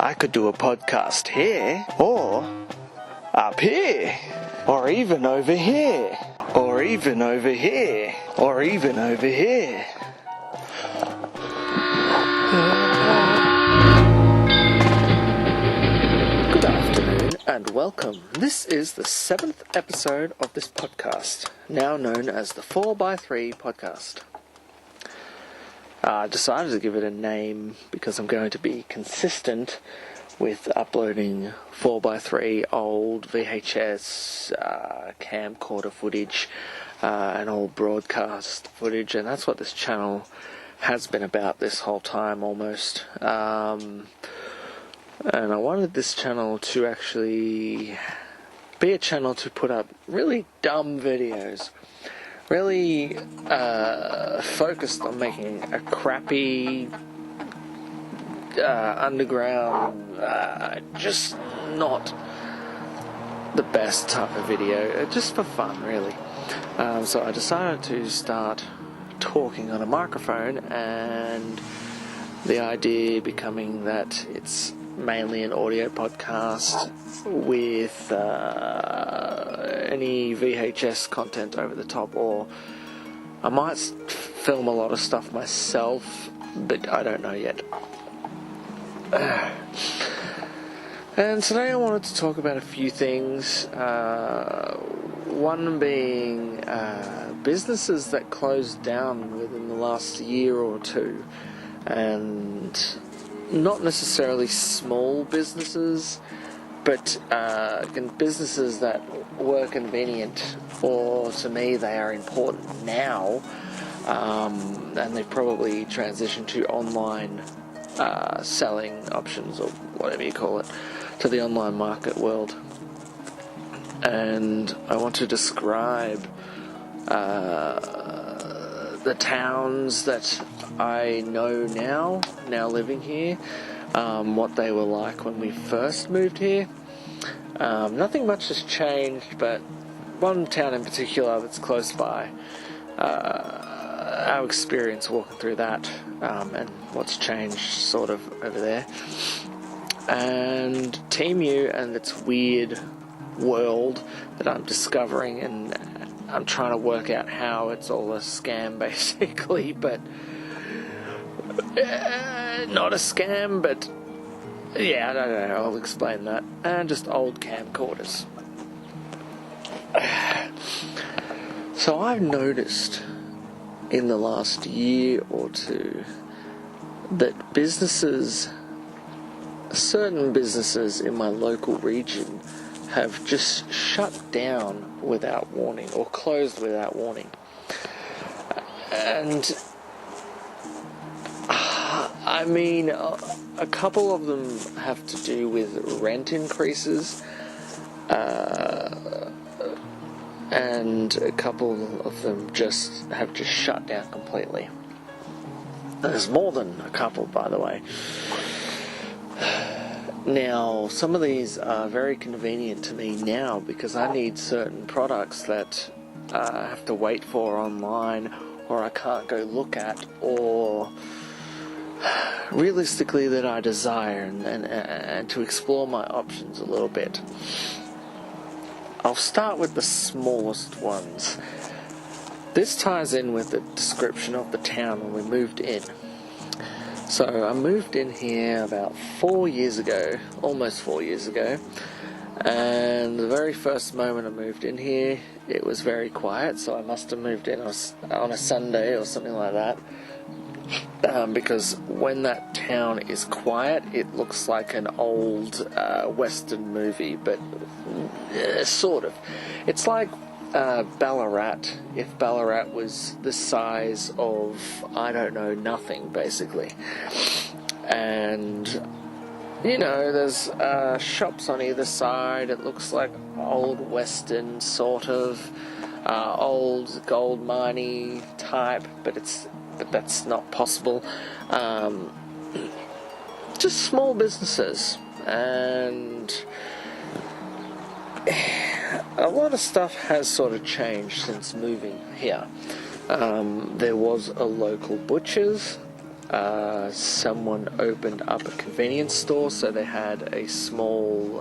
I could do a podcast here, or up here, or even over here, or even over here, or even over here. Good afternoon and welcome. This is the 7th episode of this podcast, now known as the 4x3 podcast. I decided to give it a name because I'm going to be consistent with uploading 4x3 old VHS camcorder footage and old broadcast footage, and that's what this channel has been about this whole time almost. And I wanted this channel to actually be a channel to put up really dumb videos, really focused on making a crappy underground, just not the best type of video, just for fun really. So I decided to start talking on a microphone, and the idea becoming that it's mainly an audio podcast with any VHS content over the top, or I might film a lot of stuff myself, but I don't know yet. And today I wanted to talk about a few things, one being businesses that closed down within the last year or two, and not necessarily small businesses, but businesses that were convenient, or to me they are important now, and they've probably transitioned to online selling options, or whatever you call it, to the online market world. And I want to describe the towns that I know now living here, what they were like when we first moved here. Nothing much has changed, but one town in particular that's close by, our experience walking through that, and what's changed sort of over there. And Team U and its weird world that I'm discovering, and I'm trying to work out how it's all a scam basically, but not a scam, but yeah, I don't know, I'll explain that. And just old camcorders. So I've noticed in the last year or two that certain businesses in my local region have just shut down without warning, or closed without warning. And I mean, a couple of them have to do with rent increases, and a couple of them have just shut down completely. There's more than a couple, by the way. Now, some of these are very convenient to me now because I need certain products that I have to wait for online, or I can't go look at, or realistically that I desire, and to explore my options a little bit. I'll start with the smallest ones. This ties in with the description of the town when we moved in. So I moved in here about 4 years ago, almost 4 years ago, and the very first moment I moved in here, it was very quiet, so I must have moved in on a Sunday or something like that, because when that town is quiet, it looks like an old Western movie, but sort of. It's like Ballarat, if Ballarat was the size of, I don't know, nothing basically. And you know, there's shops on either side. It looks like old Western sort of, old gold miney type, but that's not possible. Just small businesses, and a lot of stuff has sort of changed since moving here. There was a local butcher's, someone opened up a convenience store, so they had a small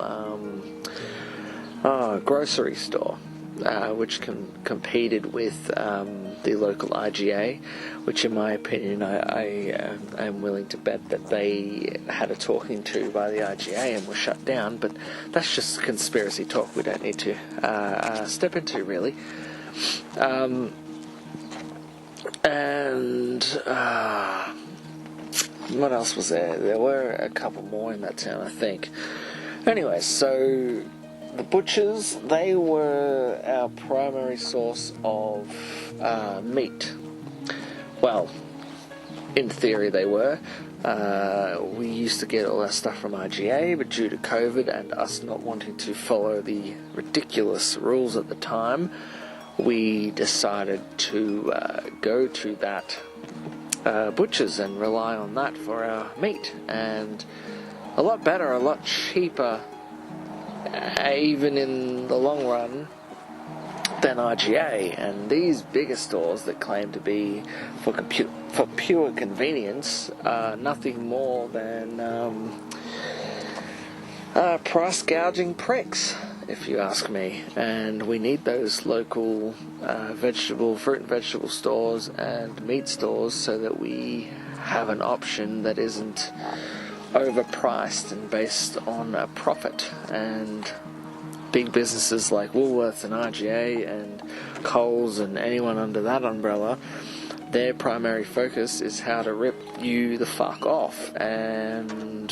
grocery store, which competed with the local IGA, which in my opinion I am willing to bet that they had a talking to by the IGA and were shut down, but that's just conspiracy talk we don't need to step into really. And what else was there? There were a couple more in that town, I think. Anyway, so the butchers, they were our primary source of meat. Well, in theory they were. We used to get all our stuff from IGA, but due to COVID and us not wanting to follow the ridiculous rules at the time, we decided to go to that butchers and rely on that for our meat. And a lot better, a lot cheaper, even in the long run, than IGA. And these bigger stores that claim to be for pure convenience are nothing more than price gouging pricks, if you ask me. And we need those local fruit and vegetable stores and meat stores so that we have an option that isn't overpriced and based on a profit. And big businesses like Woolworths and IGA and Coles and anyone under that umbrella, their primary focus is how to rip you the fuck off. And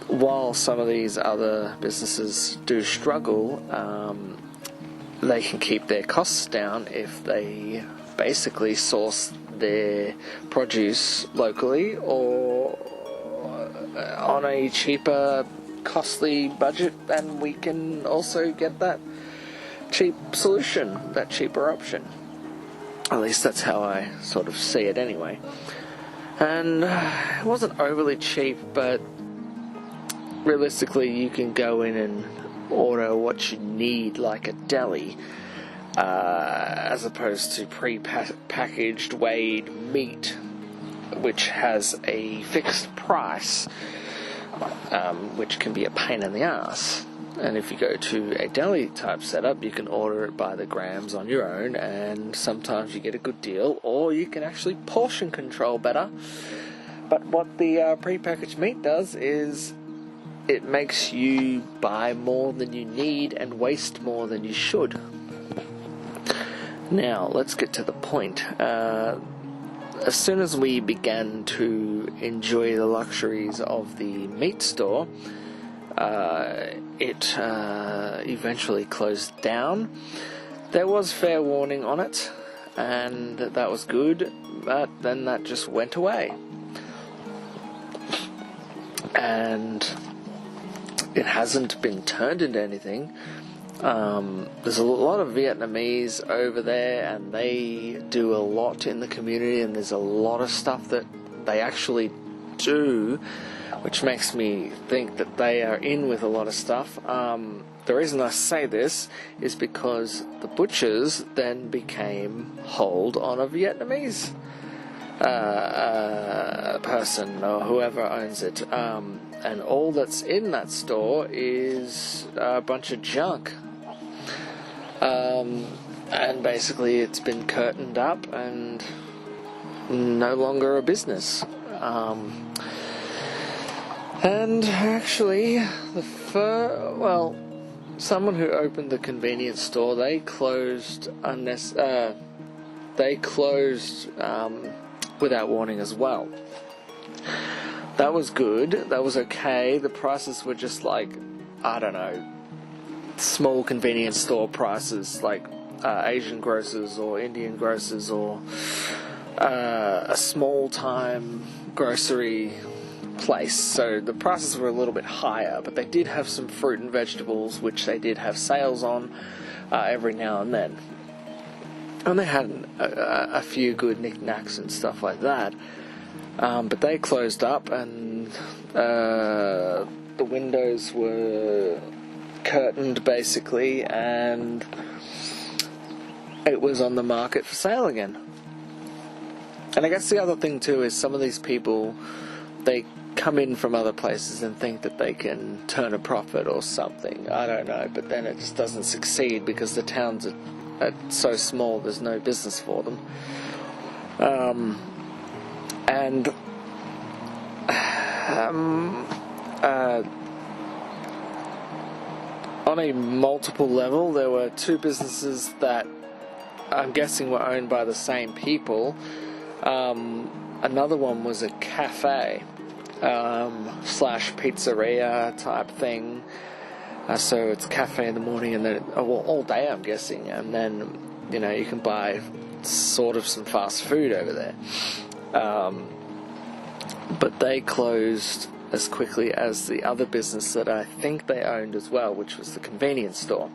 while some of these other businesses do struggle, they can keep their costs down if they basically source their produce locally or on a cheaper, costly budget, and we can also get that cheap solution, that cheaper option. At least that's how I sort of see it anyway. And it wasn't overly cheap, but realistically you can go in and order what you need like a deli, as opposed to pre-packaged weighed meat, which has a fixed price, which can be a pain in the ass. And if you go to a deli type setup, you can order it by the grams on your own, and sometimes you get a good deal, or you can actually portion control better. But what the pre-packaged meat does is it makes you buy more than you need and waste more than you should. Now, let's get to the point. As soon as we began to enjoy the luxuries of the meat store, it eventually closed down. There was fair warning on it, and that was good, but then that just went away. And it hasn't been turned into anything. There's a lot of Vietnamese over there, and they do a lot in the community, and there's a lot of stuff that they actually do, which makes me think that they are in with a lot of stuff. The reason I say this is because the butchers then became hold on a Vietnamese person or whoever owns it, and all that's in that store is a bunch of junk. And basically it's been curtained up and no longer a business. And actually, someone who opened the convenience store, they closed without warning as well. That was good. That was okay. The prices were just like, I don't know, small convenience store prices, like Asian grocers or Indian grocers or a small time grocery place. So the prices were a little bit higher, but they did have some fruit and vegetables which they did have sales on every now and then. And they had a few good knickknacks and stuff like that. But they closed up, and the windows were curtained basically, and it was on the market for sale again. And I guess the other thing too is some of these people, they come in from other places and think that they can turn a profit or something. I don't know, but then it just doesn't succeed because the towns are so small, there's no business for them. On a multiple level, there were two businesses that I'm guessing were owned by the same people. Another one was a cafe slash pizzeria type thing. So it's a cafe in the morning and then all day, I'm guessing, and then you can buy sort of some fast food over there. But they closed as quickly as the other business that I think they owned as well, which was the convenience store.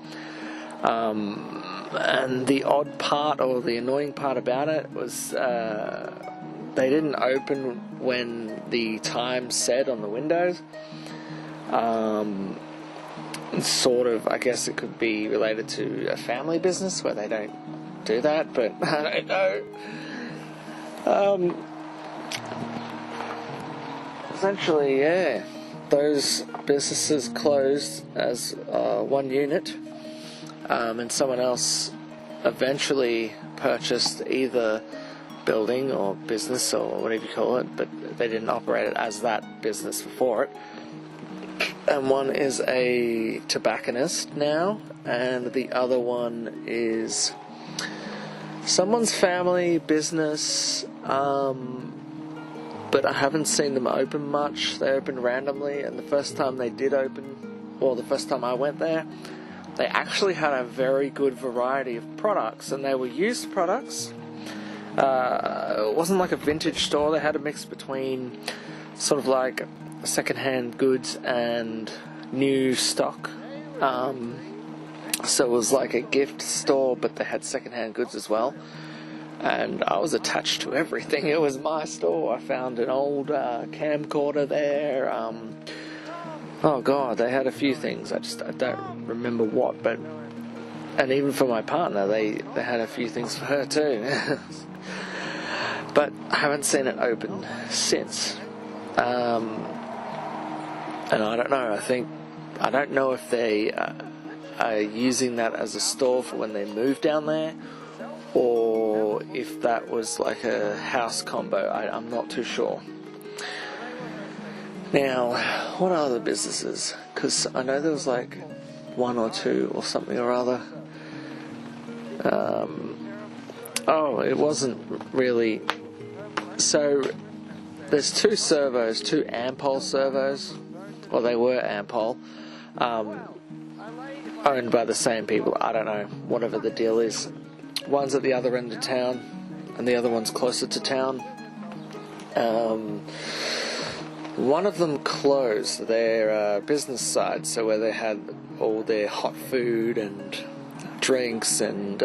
And the odd part, or the annoying part about it, was they didn't open when the time said on the windows. Sort of, I guess it could be related to a family business where they don't do that, but I don't know. Essentially, yeah, those businesses closed as one unit, and someone else eventually purchased either building or business or whatever you call it, but they didn't operate it as that business before it. And one is a tobacconist now, and the other one is someone's family business, but I haven't seen them open much. They open randomly, and the first time they did open, or the first time I went there, they actually had a very good variety of products, and they were used products. It wasn't like a vintage store. They had a mix between sort of like second-hand goods and new stock. So it was like a gift store, but they had second-hand goods as well. And I was attached to everything. It was my store. I found an old camcorder there. Oh God, they had a few things. I don't remember what, but and even for my partner, they had a few things for her too. But I haven't seen it open since. And I don't know. I don't know if they are using that as a store for when they move down there, or if that was like a house combo. I'm not too sure. Now, what are the businesses? Because I know there was like one or two or something or other. It wasn't really. So there's two servos, two Ampol servos. Well, they were Ampol, owned by the same people. I don't know, whatever the deal is. One's at the other end of town, and the other one's closer to town. One of them closed their business side, so where they had all their hot food and drinks and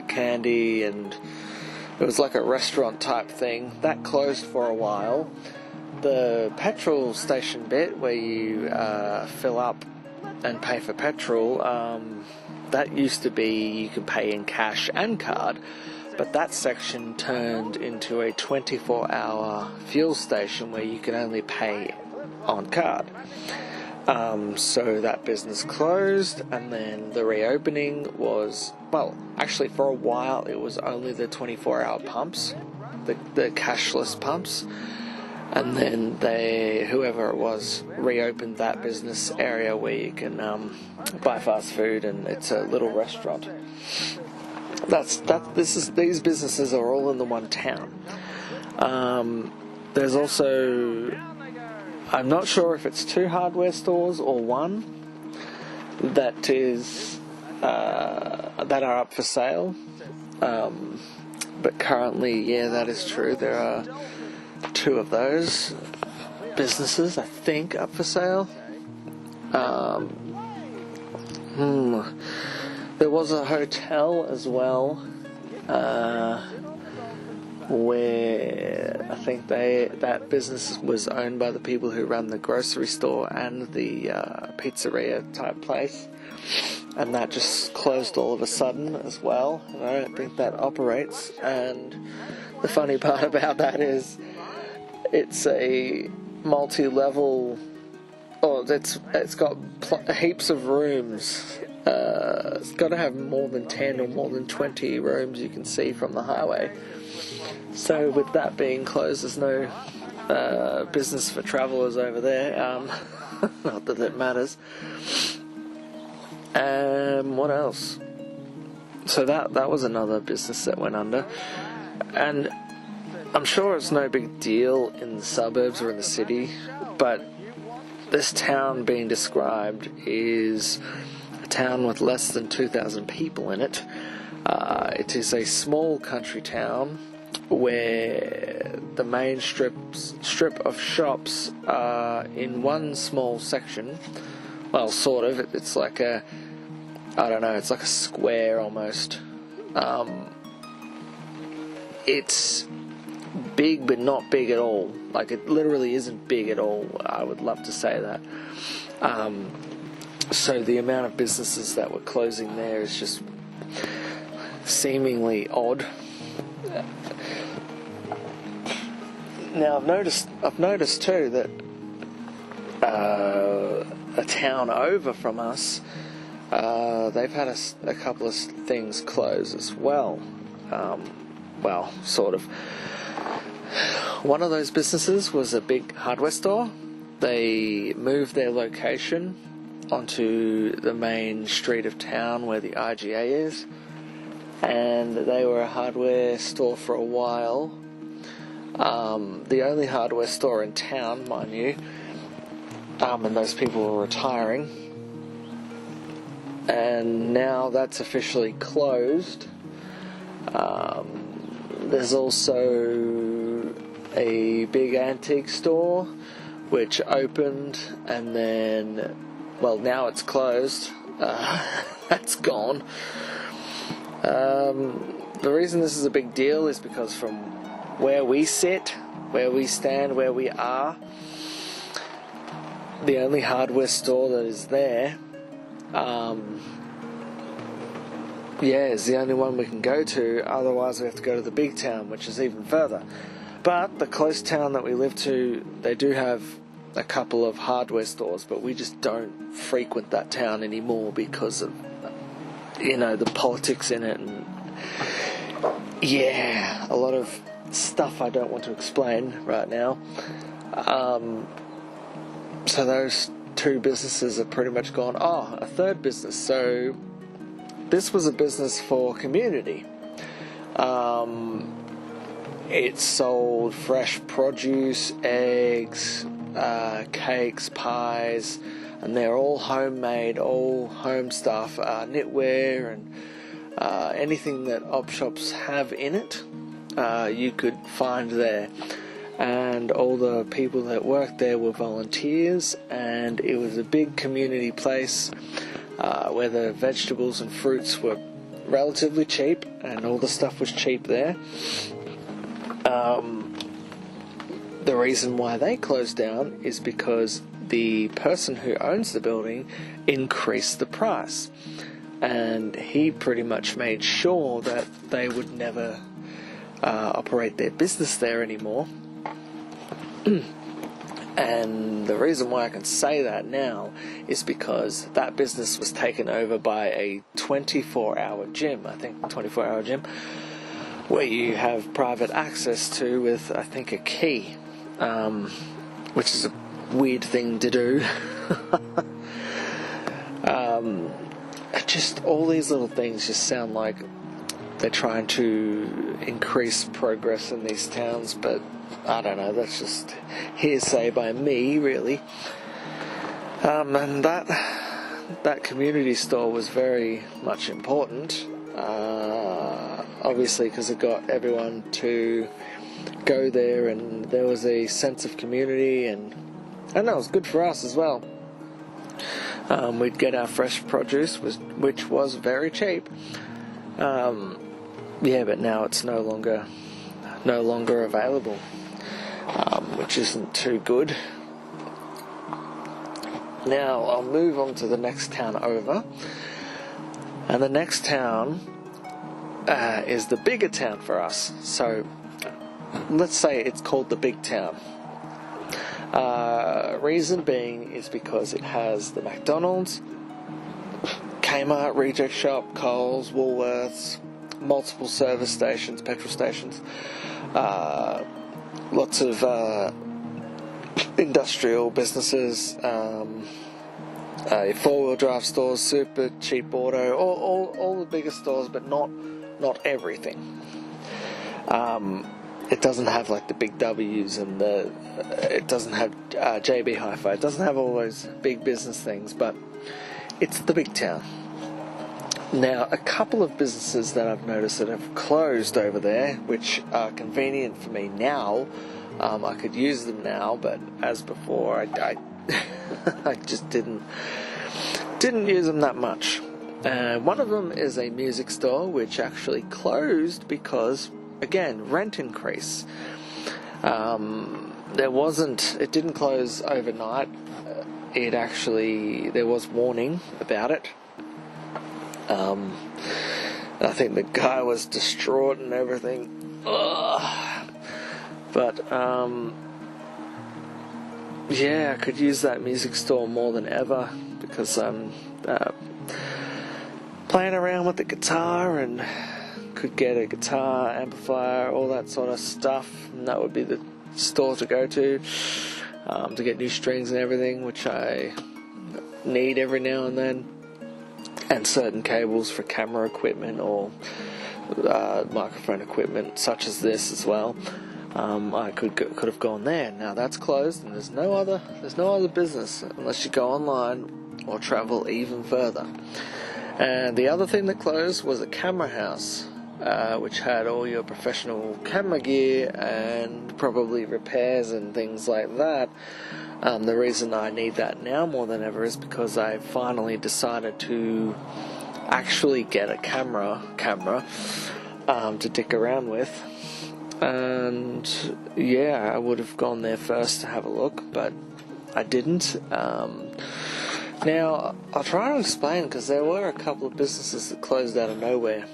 candy, and it was like a restaurant type thing. That closed for a while. The petrol station bit where you fill up and pay for petrol, that used to be you could pay in cash and card, but that section turned into a 24-hour fuel station where you can only pay on card. So that business closed, and then the reopening was, well, actually for a while it was only the 24-hour pumps, the cashless pumps. And then whoever it was, reopened that business area where you can buy fast food, and it's a little restaurant. These businesses are all in the one town. There's also, I'm not sure if it's two hardware stores or one that is that are up for sale. But currently, yeah, that is true. There are two of those businesses, I think, up for sale. There was a hotel as well, where I think that business was owned by the people who run the grocery store and the pizzeria type place, and that just closed all of a sudden as well, and I don't think that operates. And the funny part about that is it's a multi-level, it's got heaps of rooms. It's got to have more than 10 or more than 20 rooms you can see from the highway. So with that being closed, there's no business for travellers over there. Not that it matters. What else? So that was another business that went under. And I'm sure it's no big deal in the suburbs or in the city, but this town being described is a town with less than 2,000 people in it. It is a small country town where the main strip of shops are in one small section. Well, sort of. It's like it's like a square almost. It's big, but not big at all. Like, it literally isn't big at all. I would love to say that. So the amount of businesses that were closing there is just seemingly odd. Now I've noticed too that a town over from us, they've had a couple of things close as well. Well, sort of. One of those businesses was a big hardware store. They moved their location onto the main street of town where the IGA is, and they were a hardware store for a while. The only hardware store in town, mind you, and those people were retiring, and now that's officially closed. There's also a big antique store which opened, and then, well, now it's closed. That's gone. The reason this is a big deal is because from where we sit, where we stand, where we are, the only hardware store that is there, is the only one we can go to. Otherwise we have to go to the big town, which is even further. But the close town that we live to, they do have a couple of hardware stores, but we just don't frequent that town anymore because of, the politics in it, and a lot of stuff I don't want to explain right now. So those two businesses are pretty much gone. A third business. So this was a business for community. It sold fresh produce, eggs, cakes, pies, and they're all homemade, all home stuff, knitwear, and anything that op shops have in it, you could find there. And all the people that worked there were volunteers, and it was a big community place where the vegetables and fruits were relatively cheap, and all the stuff was cheap there. The reason why they closed down is because the person who owns the building increased the price, and he pretty much made sure that they would never operate their business there anymore. And the reason why I can say that now is because that business was taken over by a 24-hour gym, where you have private access to with, I think, a key, which is a weird thing to do. Just all these little things just sound like they're trying to increase progress in these towns, but I don't know, that's just hearsay by me, really. And that community store was very much important, obviously, because it got everyone to go there, and there was a sense of community, and that was good for us as well. We'd get our fresh produce, which was very cheap. But now it's no longer no longer available, which isn't too good. Now I'll move on to the next town over, and the next town is the bigger town for us. So let's say it's called the big town. Reason being is because it has the McDonald's, Kmart, Reject Shop, Coles, Woolworths, multiple service stations, petrol stations, lots of industrial businesses, four-wheel drive stores, super cheap auto, all the bigger stores, but not everything. It doesn't have like the big W's and it doesn't have JB Hi-Fi. It doesn't have all those big business things, but it's the big town. Now, a couple of businesses that I've noticed that have closed over there, which are convenient for me now. I could use them now, but as before, I I just didn't use them that much. One of them is a music store, which actually closed because, again, rent increase. It didn't close overnight. There was warning about it. I think the guy was distraught and everything. Ugh. But, yeah, I could use that music store more than ever because I'm playing around with the guitar and could get a guitar, amplifier, all that sort of stuff, and that would be the store to go to get new strings and everything, which I need every now and then, and certain cables for camera equipment or microphone equipment such as this as well. I could have gone there. Now that's closed, and there's no other business unless you go online or travel even further. And the other thing that closed was a camera house, which had all your professional camera gear and probably repairs and things like that. The reason I need that now more than ever is because I finally decided to actually get a camera to dick around with. And yeah, I would have gone there first to have a look, but I didn't. Now, I'll try to explain, because there were a couple of businesses that closed out of nowhere.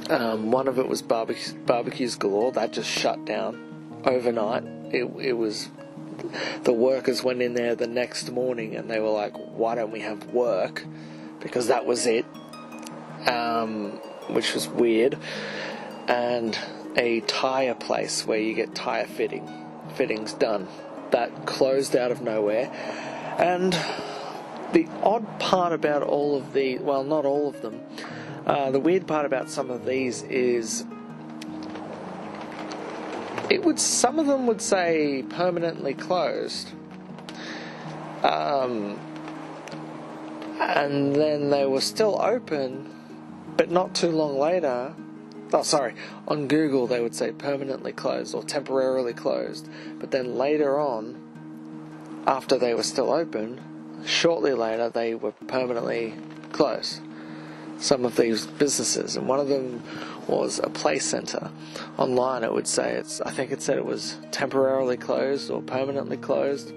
One of it was Barbecues Galore. That just shut down overnight. It was, the workers went in there the next morning and they were like, why don't we have work? Because that was it, which was weird. And a tyre place where you get tyre fittings done, that closed out of nowhere. And the odd part about all of the, well, not all of them, the weird part about some of these is some of them would say permanently closed, and then they were still open, but not too long later. On Google they would say permanently closed or temporarily closed, but then later on, after they were still open, shortly later they were permanently closed. Some of these businesses, and one of them was a play centre. Online it would say I think it said it was temporarily closed or permanently closed,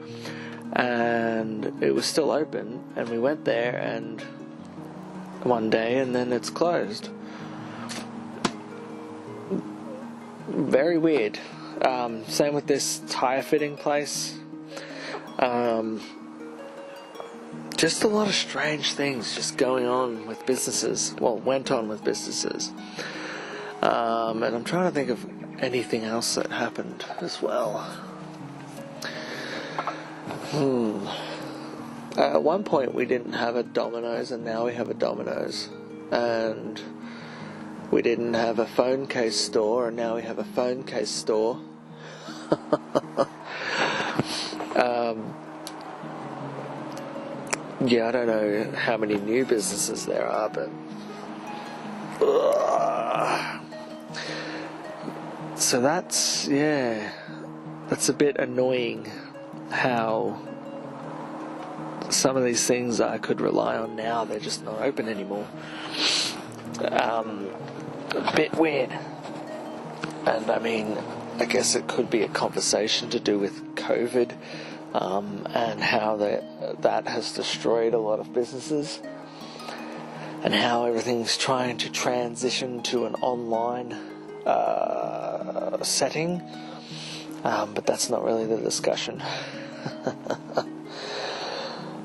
and it was still open, and we went there and one day and then it's closed. Very weird. Same with this tyre fitting place. Just a lot of strange things just going on with businesses. Well, went on with businesses. And I'm trying to think of anything else that happened as well. At one point we didn't have a Domino's, and now we have a Domino's. And we didn't have a phone case store, and now we have a phone case store. Yeah, I don't know how many new businesses there are, but so that's a bit annoying how some of these things I could rely on now, they're just not open anymore. A bit weird. And I mean, I guess it could be a conversation to do with COVID, and how that has destroyed a lot of businesses, and how everything's trying to transition to an online setting, but that's not really the discussion.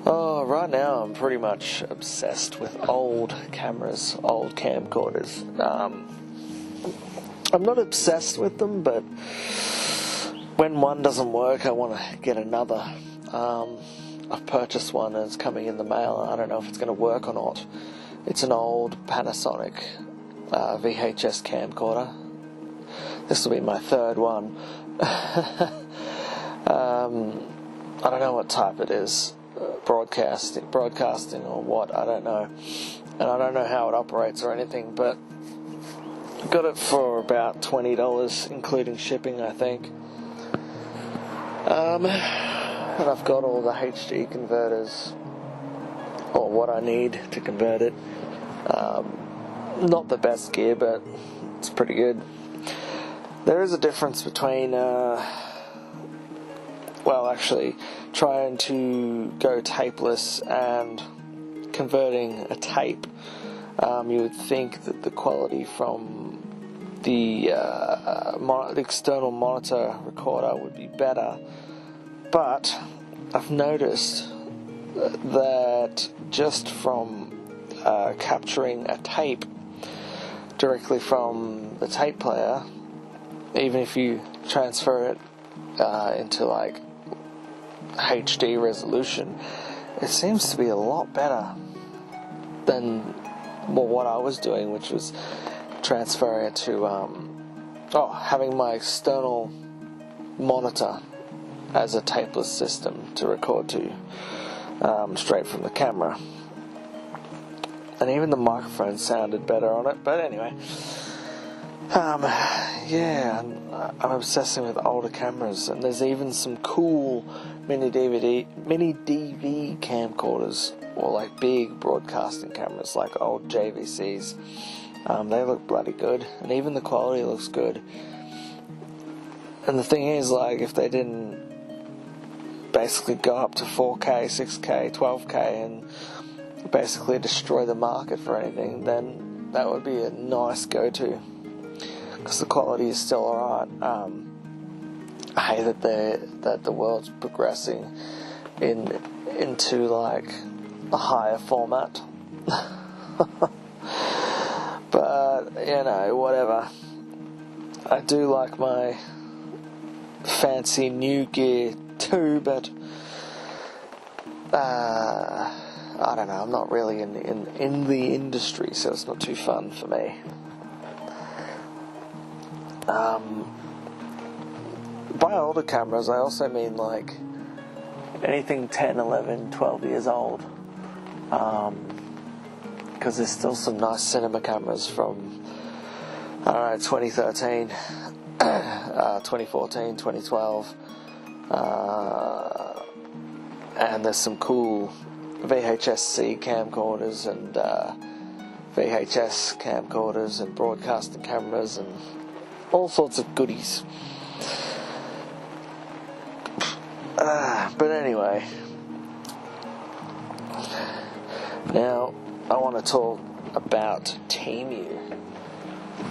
Oh, right now I'm pretty much obsessed with old cameras, old camcorders. I'm not obsessed with them, but when one doesn't work, I want to get another. I've purchased one and it's coming in the mail. I don't know if it's going to work or not. It's an old Panasonic VHS camcorder. This will be my third one. I don't know what type it is. Broadcasting or what, I don't know. And I don't know how it operates or anything, but got it for about $20, including shipping, I think. And I've got all the HD converters, or what I need to convert it. Not the best gear, but it's pretty good. There is a difference between, trying to go tapeless and converting a tape. You would think that the quality from the external monitor recorder would be better, but I've noticed that just from capturing a tape directly from the tape player, even if you transfer it into like HD resolution, it seems to be a lot better than what I was doing, which was transferring it to having my external monitor as a tapeless system to record to straight from the camera. And even the microphone sounded better on it, but anyway. I'm obsessing with older cameras, and there's even some cool mini DV camcorders, or like big broadcasting cameras like old JVCs. They look bloody good, and even the quality looks good. And the thing is, like, if they didn't basically go up to 4K, 6K, 12K and basically destroy the market for anything, then that would be a nice go-to, because the quality is still alright. I hate that the world's progressing into like a higher format. But whatever. I do like my fancy new gear too, but I don't know, I'm not really in the industry, so it's not too fun for me. By older cameras, I also mean like anything 10, 11, 12 years old, because there's still some nice cinema cameras from 2013, 2014, 2012, and there's some cool VHS-C camcorders and VHS camcorders and broadcasting cameras and all sorts of goodies. But anyway, now I want to talk about Temu.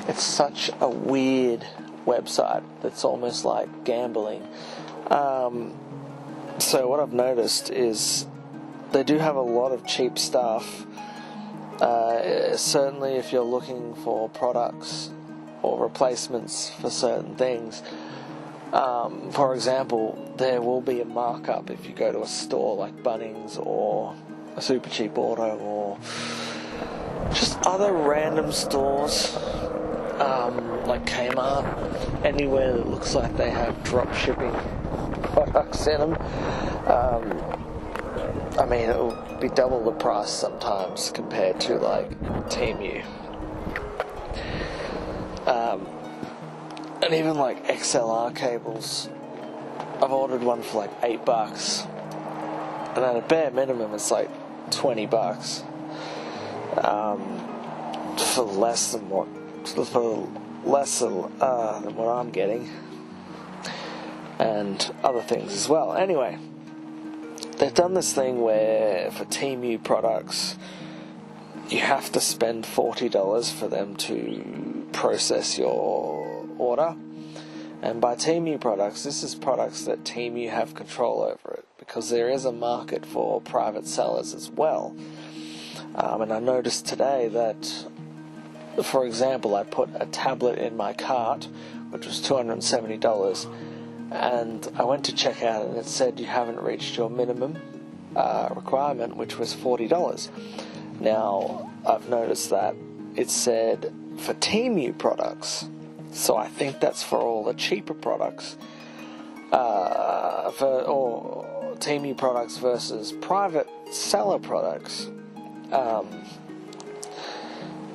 It's such a weird website that's almost like gambling. So what I've noticed is they do have a lot of cheap stuff. Certainly if you're looking for products or replacements for certain things. For example, there will be a markup if you go to a store like Bunnings or a Super Cheap Auto or just other random stores, like Kmart, anywhere that looks like they have drop shipping products in them. I mean, it will be double the price sometimes compared to like Temu. And even like XLR cables, I've ordered one for like $8, and at a bare minimum it's like $20 for less than what, for less than what I'm getting, and other things as well. Anyway, they've done this thing where for Temu products, you have to spend $40 for them to process your order. And by Temu products, this is products that Temu have control over it, because there is a market for private sellers as well. And I noticed today that, for example, I put a tablet in my cart, which was $270, and I went to check out and it said you haven't reached your minimum requirement, which was $40. Now, I've noticed that it said for Temu products, so I think that's for all the cheaper products, or Temu products versus private seller products,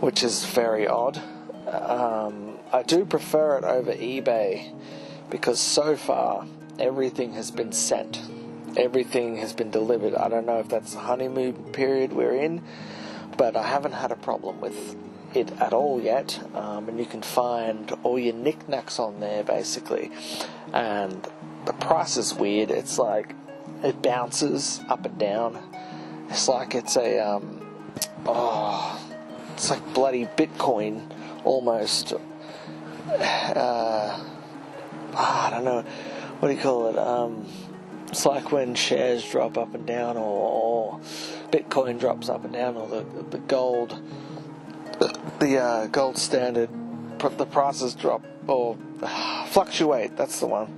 which is very odd. I do prefer it over eBay, because so far everything has been sent. Everything has been delivered. I don't know if that's the honeymoon period we're in, but I haven't had a problem with it at all yet. And you can find all your knickknacks on there, basically. And the price is weird. It's like it bounces up and down. It's like it's a it's like bloody Bitcoin almost. I don't know, what do you call it? It's like when shares drop up and down, or Bitcoin drops up and down, or the gold, the gold standard, the prices drop or fluctuate. That's the one.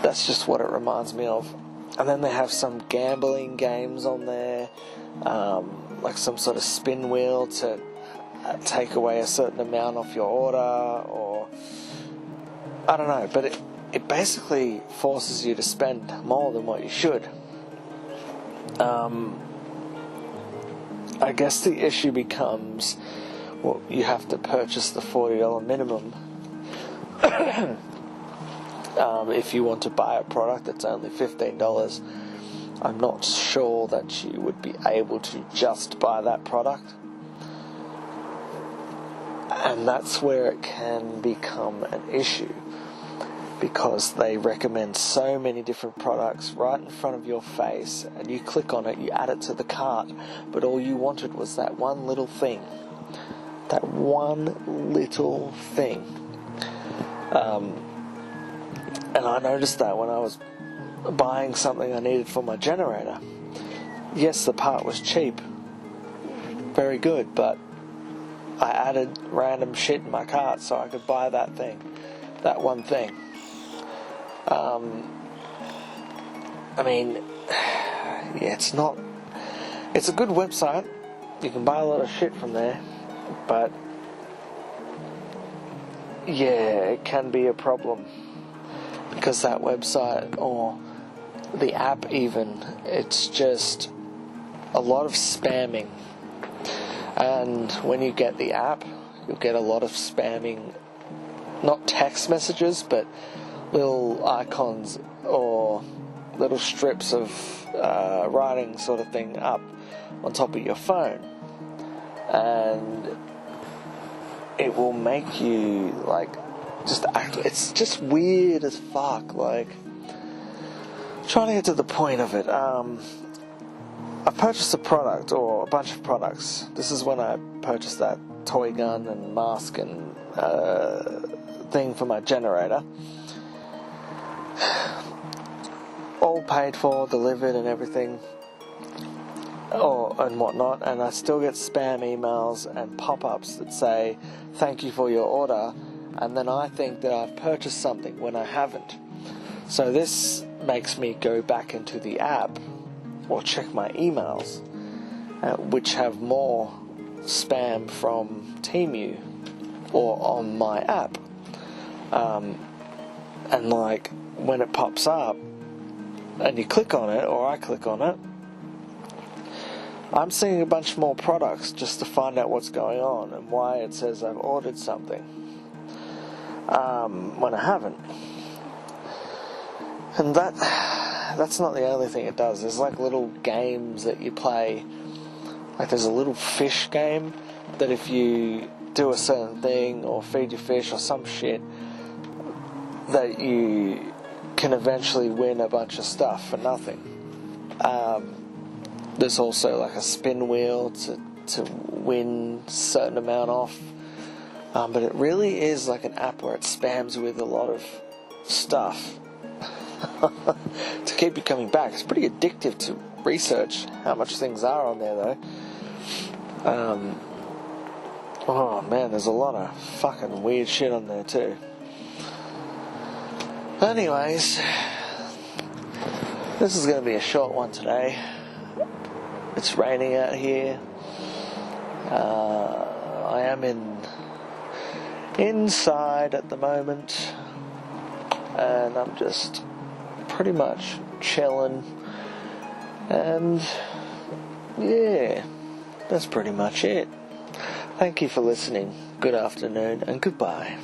That's just what it reminds me of. And then they have some gambling games on there, like some sort of spin wheel to take away a certain amount off your order, or I don't know, but it basically forces you to spend more than what you should. I guess the issue becomes, well, you have to purchase the $40 minimum if you want to buy a product that's only $15. I'm not sure that you would be able to just buy that product. And that's where it can become an issue, because they recommend so many different products right in front of your face, and you click on it, you add it to the cart, but all you wanted was that one little thing. That one little thing. And I noticed that when I was buying something I needed for my generator. Yes, the part was cheap, very good, but I added random shit in my cart so I could buy that thing, that one thing. I mean, yeah, it's a good website. You can buy a lot of shit from there, but yeah, it can be a problem, because that website, or the app even, it's just a lot of spamming. And when you get the app, you'll get a lot of spamming, not text messages, but little icons or little strips of writing sort of thing up on top of your phone. And it will make you like just act. It's just weird as fuck. Like, trying to get to the point of it. I purchased a product, or a bunch of products. This is when I purchased that toy gun and mask and thing for my generator. All paid for, delivered and everything, and whatnot, and I still get spam emails and pop-ups that say thank you for your order, and then I think that I've purchased something when I haven't. So this makes me go back into the app or check my emails, which have more spam from Temu or on my app. And like, when it pops up and you click on it, or I click on it, I'm seeing a bunch more products just to find out what's going on and why it says I've ordered something when I haven't. And that's not the only thing it does. There's like little games that you play, Like there's a little fish game that if you do a certain thing or feed your fish or some shit, that you can eventually win a bunch of stuff for nothing. There's also like a spin wheel to win a certain amount off. But it really is like an app where it spams with a lot of stuff to keep you coming back. It's pretty addictive to research how much things are on there though. Oh man, there's a lot of fucking weird shit on there too. Anyways, this is going to be a short one today. It's raining out here. I am inside at the moment, and I'm just pretty much chilling. And yeah, that's pretty much it. Thank you for listening. Good afternoon and goodbye.